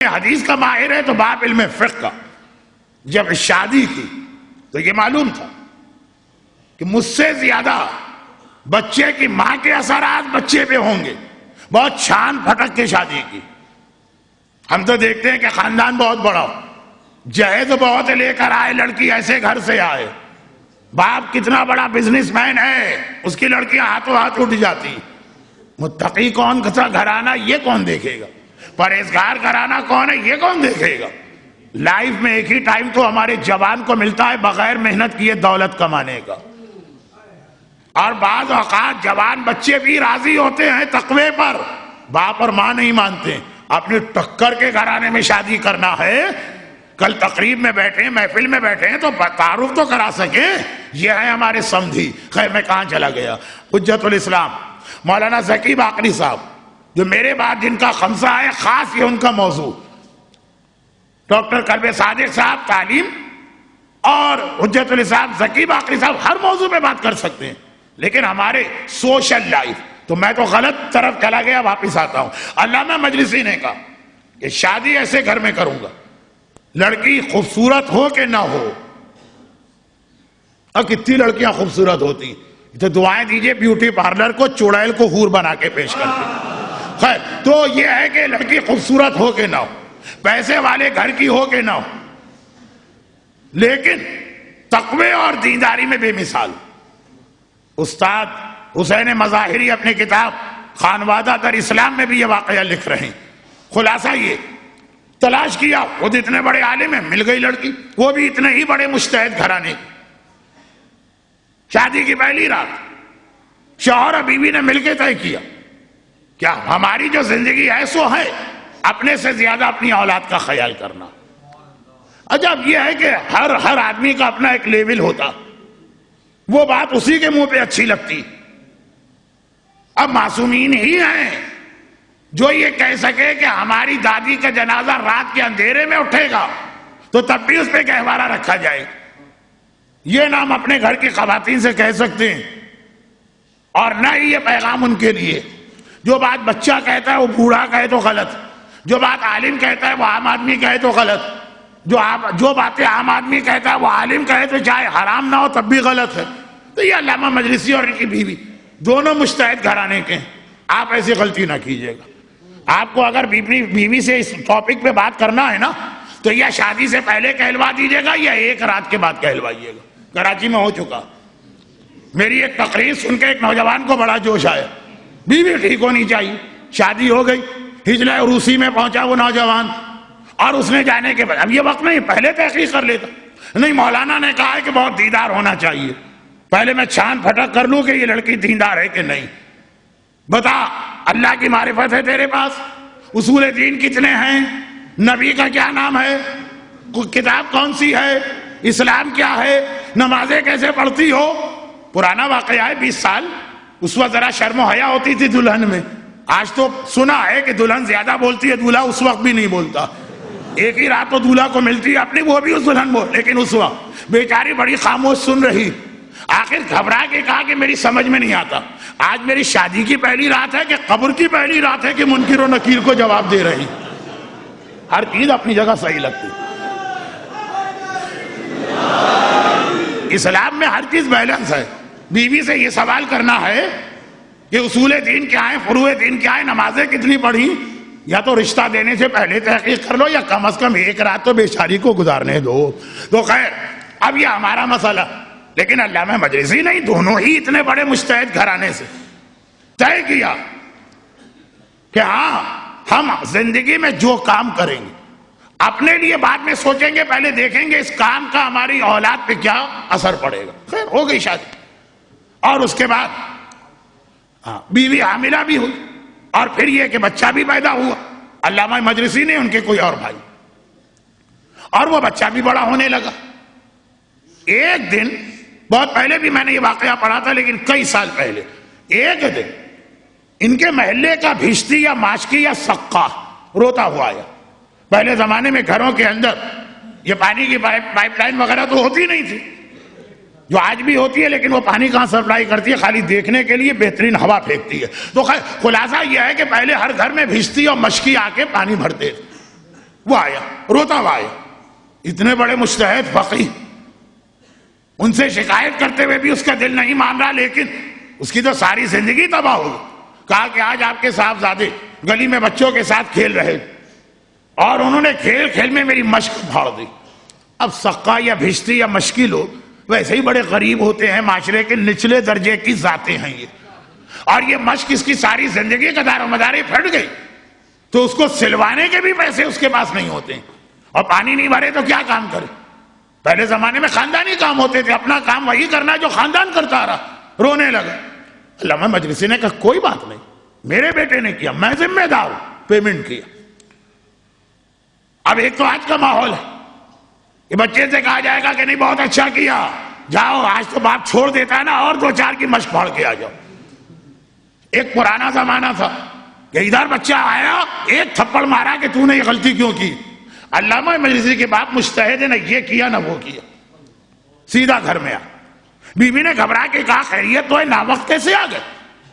حدیث کا ماہر ہے تو باپ علم فقہ کا، جب شادی کی تو یہ معلوم تھا کہ مجھ سے زیادہ بچے کی ماں کے اثرات بچے پہ ہوں گے. بہت چھان پھٹک کے شادی کی. ہم تو دیکھتے ہیں کہ خاندان بہت بڑا ہو، جہیز بہت لے کر آئے، لڑکی ایسے گھر سے آئے، باپ کتنا بڑا بزنس مین ہے، اس کی لڑکیاں ہاتھوں ہاتھ اٹھ جاتی. متقی کون سا گھرانہ یہ کون دیکھے گا؟ پرہیزگار گھرانہ کون ہے یہ کون دیکھے گا؟ لائف میں ایک ہی ٹائم تو ہمارے جوان کو ملتا ہے بغیر محنت کیے دولت کمانے کا، اور بعض اوقات جوان بچے بھی راضی ہوتے ہیں تقوی پر، باپ اور ماں نہیں مانتے. اپنی ٹکر کے گھرانے میں شادی کرنا ہے، کل تقریب میں بیٹھے محفل میں بیٹھے ہیں تو تعارف تو کرا سکیں، یہ ہے ہمارے سمدھی. خیر میں کہاں چلا گیا؟ حجت الاسلام مولانا ذکی باقری صاحب، جو میرے بعد جن کا خمسہ ہے، خاص یہ ان کا موضوع. ڈاکٹر کلب صادق صاحب تعلیم، اور حجت الاسلام ذکی باقری صاحب ہر موضوع پہ بات کر سکتے ہیں، لیکن ہمارے سوشل لائف تو میں تو غلط طرف چلا گیا، واپس آتا ہوں. علامہ مجلسی نے کہا کہ شادی ایسے گھر میں کروں گا، لڑکی خوبصورت ہو کہ نہ ہو. اب کتنی لڑکیاں خوبصورت ہوتی، تو دعائیں دیجئے بیوٹی پارلر کو چڑیل کو حور بنا کے پیش کرتے. خیر تو یہ ہے کہ لڑکی خوبصورت ہو کہ نہ ہو، پیسے والے گھر کی ہو کہ نہ ہو، لیکن تقوی اور دینداری میں بے مثال. استاد حسین مظاہری اپنے کتاب خانوادہ در اسلام میں بھی یہ واقعہ لکھ رہے ہیں. خلاصہ یہ تلاش کیا، خود اتنے بڑے عالم ہیں، مل گئی لڑکی، وہ بھی اتنے ہی بڑے مجتہد گھرانے. شادی کی پہلی رات شوہر اور بیوی نے مل کے طے کیا کیا ہماری جو زندگی ہے سو ہے اپنے سے زیادہ اپنی اولاد کا خیال کرنا. عجب یہ ہے کہ ہر آدمی کا اپنا ایک لیول ہوتا، وہ بات اسی کے منہ پہ اچھی لگتی. اب معصومین ہی ہیں جو یہ کہہ سکے کہ ہماری دادی کا جنازہ رات کے اندھیرے میں اٹھے گا تو تب بھی اس پہ گہوارہ رکھا جائے. یہ نام اپنے گھر کی خواتین سے کہہ سکتے ہیں، اور نہ ہی یہ پیغام ان کے لیے. جو بات بچہ کہتا ہے وہ بوڑھا کہے تو غلط، جو بات عالم کہتا ہے وہ عام آدمی کہے تو غلط، جو باتیں عام آدمی کہتا ہے وہ عالم کہے تو چاہے حرام نہ ہو تب بھی غلط ہے. تو یہ علامہ مجلسی اور ان کی بیوی دونوں مجتہد گھرانے کے ہیں. آپ ایسی غلطی نہ کیجیے گا. آپ کو اگر بیوی سے اس ٹاپک پہ بات کرنا ہے نا تو یا شادی سے پہلے کہلوا دیجیے گا یا ایک رات کے بعد کہلوائیے گا. کراچی میں ہو چکا، میری ایک تقریر سن کے ایک نوجوان کو بڑا جوش آیا، بیوی ٹھیک ہونی چاہیے. شادی ہو گئی، ہجلہ عروسی میں پہنچا وہ نوجوان، اور اس نے جانے کے بعد اب یہ وقت نہیں، پہلے تحقیق کر لیتا. نہیں، مولانا نے کہا ہے کہ بہت دیندار ہونا چاہیے، پہلے میں چھان پھٹک کر لوں کہ یہ لڑکی دیندار ہے کہ نہیں. بتا اللہ کی معرفت ہے تیرے پاس؟ اصول دین کتنے ہیں؟ نبی کا کیا نام ہے؟ کتاب کون سی ہے؟ اسلام کیا ہے؟ نمازیں کیسے پڑھتی ہو؟ پرانا واقعہ ہے، 20 سال اس وقت ذرا شرم و حیا ہوتی تھی دلہن میں. آج تو سنا ہے کہ دلہن زیادہ بولتی ہے، دولہا اس وقت بھی نہیں بولتا. ایک ہی رات تو دولہا کو ملتی ہے اپنی، وہ بھی اس دلہن بول، لیکن اس وقت بیچاری بڑی خاموش سن رہی. آخر گھبرا کے کہا کہ میری سمجھ میں نہیں آتا، آج میری شادی کی پہلی رات ہے کہ قبر کی پہلی رات ہے کہ منکر و نکیر کو جواب دے رہی. ہر چیز اپنی جگہ صحیح لگتی. اسلام میں ہر چیز بیلنس ہے. بیوی سے یہ سوال کرنا ہے کہ اصول دین کیا ہے، فروع دین کیا ہے، نمازیں کتنی پڑھی، یا تو رشتہ دینے سے پہلے تحقیق کر لو یا کم از کم ایک رات تو بیچاری کو گزارنے دو. تو خیر اب یہ ہمارا مسئلہ، لیکن علامہ مجلسی نہیں، دونوں ہی اتنے بڑے مجتہد گھرانے سے طے کیا کہ ہاں ہم زندگی میں جو کام کریں گے اپنے لیے بعد میں سوچیں گے، پہلے دیکھیں گے اس کام کا ہماری اولاد پہ کیا اثر پڑے گا. خیر ہو گئی شادی، اور اس کے بعد بیوی حاملہ بھی ہوئی، اور پھر یہ کہ بچہ بھی پیدا ہوا. علامہ مجلسی نے ان کے کوئی اور بھائی، اور وہ بچہ بھی بڑا ہونے لگا. ایک دن، بہت پہلے بھی میں نے یہ واقعہ پڑھا تھا لیکن کئی سال پہلے، ایک دن ان کے محلے کا بھشتی یا ماشکی یا سقا روتا ہوا آیا. پہلے زمانے میں گھروں کے اندر یہ پانی کی پائپ لائن وغیرہ تو ہوتی نہیں تھی، جو آج بھی ہوتی ہے، لیکن وہ پانی کہاں سپلائی کرتی ہے؟ خالی دیکھنے کے لیے بہترین ہوا پھینکتی ہے. تو خلاصہ یہ ہے کہ پہلے ہر گھر میں بھشتی اور مشکی آ کے پانی بھرتے تھے. وہ آیا روتا ہوا آیا، اتنے بڑے مجتہد فقیہ، ان سے شکایت کرتے ہوئے بھی اس کا دل نہیں مان رہا، لیکن اس کی تو ساری زندگی تباہ ہو گئی۔ کہا کہ آج آپ کے صاحبزادے گلی میں بچوں کے ساتھ کھیل رہے اور انہوں نے کھیل کھیل میں میری مشق پھاڑ دی۔ اب سقا یا بھشتی یا مشکی لوگ ویسے ہی بڑے غریب ہوتے ہیں، معاشرے کے نچلے درجے کی ذاتیں ہیں یہ، اور یہ مشق اس کی ساری زندگی کا دار و مدار پھٹ گئی، تو اس کو سلوانے کے بھی پیسے اس کے پاس نہیں ہوتے، اور پانی نہیں بھرے تو کیا کام کرے۔ پہلے زمانے میں خاندانی کام ہوتے تھے، اپنا کام وہی کرنا جو خاندان کرتا آ رہا۔ رونے لگا۔ علامہ مجلسی نے کہا کوئی بات نہیں، میرے بیٹے نے کیا، میں ذمہ دار ہوں، پیمنٹ کیا۔ اب ایک تو آج کا ماحول ہے کہ بچے سے کہا جائے گا کہ نہیں بہت اچھا کیا، جاؤ، آج تو باپ چھوڑ دیتا ہے نا، اور 2-4 کی مشق پھاڑ کے آ جاؤ۔ ایک پرانا زمانہ تھا کہ ادھر بچہ آیا، ایک تھپڑ مارا کہ تو نے یہ غلطی کیوں کی۔ علامہ مجلسی کے باپ مجتہد نے یہ کیا نہ وہ کیا، سیدھا گھر میں آ۔ بیوی نے گھبرا کے کہا خیریت تو ہے، ناوقت کیسے آ گئے؟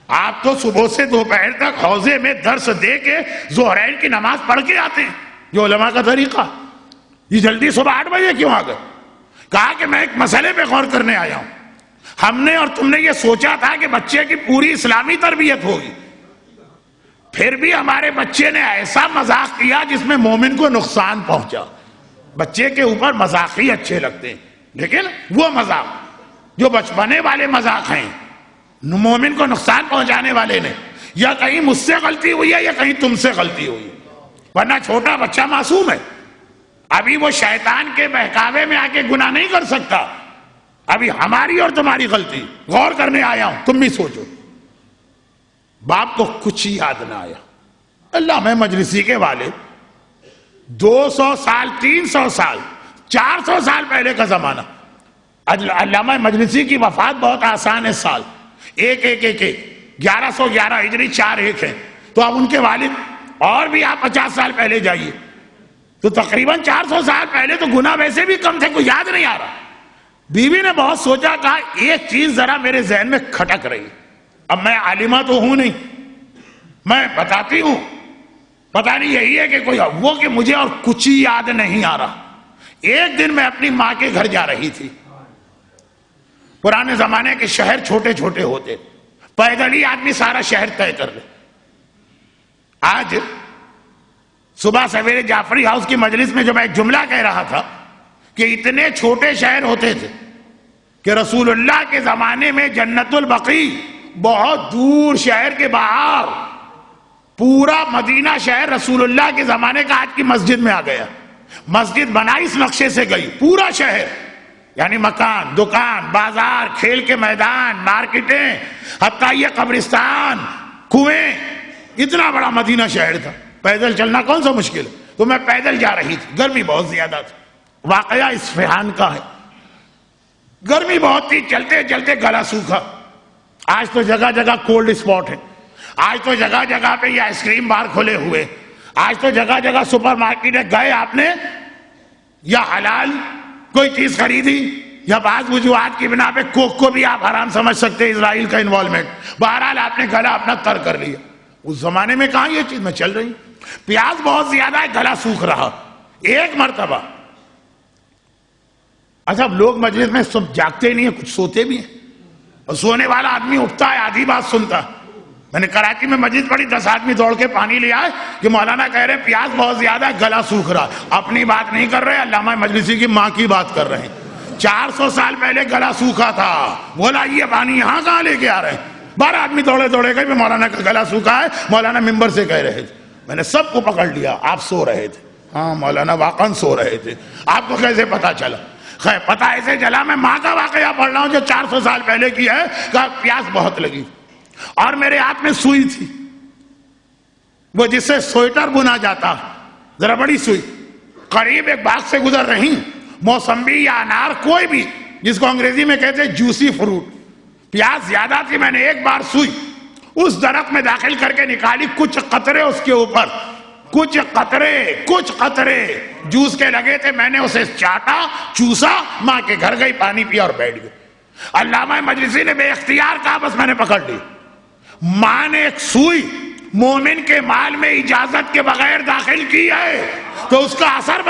آپ تو صبح سے دوپہر تک حوضے میں درس دے کے ظہرین کی نماز پڑھ کے آتے ہیں، جو علماء کا طریقہ۔ یہ جلدی صبح 8 بجے کیوں آ گئے؟ کہا کہ میں ایک مسئلے پہ غور کرنے آیا ہوں، ہم نے اور تم نے یہ سوچا تھا کہ بچے کی پوری اسلامی تربیت ہوگی، پھر بھی ہمارے بچے نے ایسا مذاق کیا جس میں مومن کو نقصان پہنچا۔ بچے کے اوپر مذاق ہی اچھے لگتے ہیں، لیکن وہ مذاق جو بچپنے والے مذاق ہیں، مومن کو نقصان پہنچانے والے نے، یا کہیں مجھ سے غلطی ہوئی ہے یا کہیں تم سے غلطی ہوئی، ورنہ چھوٹا بچہ معصوم ہے، ابھی وہ شیطان کے بہکاوے میں آ کے گناہ نہیں کر سکتا، ابھی ہماری اور تمہاری غلطی، غور کرنے آیا ہوں، تم بھی سوچو۔ باپ کو کچھ ہی یاد نہ آیا۔ علامہ مجلسی کے والد 200 سال 300 سال 400 سال پہلے کا زمانہ، علامہ مجلسی کی وفات بہت آسان ہے، سال 1111 ہجری 4-1 ہے، تو اب ان کے والد، اور بھی آپ 50 سال پہلے جائیے تو تقریباً 400 سال پہلے تو گناہ ویسے بھی کم تھے، کوئی یاد نہیں آ رہا۔ بیوی نے بہت سوچا، کہا ایک چیز ذرا میرے ذہن میں کھٹک رہی، اب میں عالمہ تو ہوں نہیں، میں بتاتی ہوں، پتہ نہیں یہی ہے کہ کوئی، وہ کہ مجھے اور کچھ ہی یاد نہیں آ رہا۔ ایک دن میں اپنی ماں کے گھر جا رہی تھی، پرانے زمانے کے شہر چھوٹے چھوٹے ہوتے، پیدل ہی آدمی سارا شہر طے کر لے۔ آج صبح سویرے جعفری ہاؤس کی مجلس میں جو میں ایک جملہ کہہ رہا تھا کہ اتنے چھوٹے شہر ہوتے تھے کہ رسول اللہ کے زمانے میں جنت البقیع بہت دور شہر کے باہر، پورا مدینہ شہر رسول اللہ کے زمانے کا آج کی مسجد میں آ گیا، مسجد بنا اس نقشے سے گئی، پورا شہر، یعنی مکان، دکان، بازار، کھیل کے میدان، مارکیٹیں، حتیٰ یہ قبرستان، کنویں، اتنا بڑا مدینہ شہر تھا۔ پیدل چلنا کون سا مشکل ہے، تو میں پیدل جا رہی تھی، گرمی بہت زیادہ تھی، واقعہ اصفہان کا ہے، گرمی بہت تھی، چلتے چلتے گلا سوکھا۔ آج تو جگہ جگہ کولڈ اسپاٹ ہے، آج تو جگہ جگہ پہ یہ آئس کریم بار کھلے ہوئے، آج تو جگہ جگہ سپر مارکیٹ ہے، گئے آپ نے یا حلال کوئی چیز خریدی یا بعض وجوہات کی بنا پہ کوک کو بھی آپ حرام سمجھ سکتے ہیں، اسرائیل کا انوالومنٹ، بہرحال آپ نے گلا اپنا تر کر لیا۔ اس زمانے میں کہاں یہ چیز میں چل رہی، پیاز بہت زیادہ ہے، گلا سوکھ رہا، ایک مرتبہ۔ اچھا لوگ مجلس میں سب جاگتے نہیں ہیں، کچھ سوتے بھی ہیں، اور سونے والا آدمی اٹھتا ہے، آدھی بات سنتا۔ میں نے کراچی میں مجلس پڑھی، 10 آدمی دوڑ کے پانی لے آئے کہ مولانا کہہ رہے ہیں پیاز بہت زیادہ ہے، گلا سوکھ رہا۔ اپنی بات نہیں کر رہے، علامہ مجلسی کی ماں کی بات کر رہے ہیں۔ 400 سال پہلے گلا سوکھا تھا، بولا یہ پانی یہاں کہاں لے کے آ رہے ہیں؟ 12 آدمی دوڑے دوڑے گئے، مولانا کا گلا سوکھا ہے، مولانا ممبر سے کہہ رہے تھے۔ میں نے سب کو پکڑ لیا، آپ سو رہے تھے؟ ہاں مولانا واقعاً سو رہے تھے۔ آپ کو کیسے پتا چلا؟ خیر پتہ ایسے چلا، میں ماں کا واقعہ پڑھ رہا ہوں جو 400 سال پہلے کی ہے، کہ پیاس بہت لگی اور میرے ہاتھ میں سوئی تھی، وہ جس سے سویٹر بنا جاتا، ذرا بڑی سوئی، قریب ایک باغ سے گزر رہی، موسمبی یا انار کوئی بھی، جس کو انگریزی میں کہتے جوسی فروٹ، پیاس زیادہ تھی، میں نے ایک بار سوئی اس درخت میں داخل کر کے نکالی، کچھ قطرے اس کے اوپر، کچھ قطرے جوس کے لگے تھے، میں نے اسے چاٹا، چوسا، ماں کے گھر گئی، پانی پیا اور بیٹھ گئی۔ علامہ مجلسی نے بے اختیار کہا بس میں نے پکڑ لی۔ ماں نے ایک سوئی مومن کے مال میں اجازت کے بغیر داخل کی ہے، تو اس کا اثر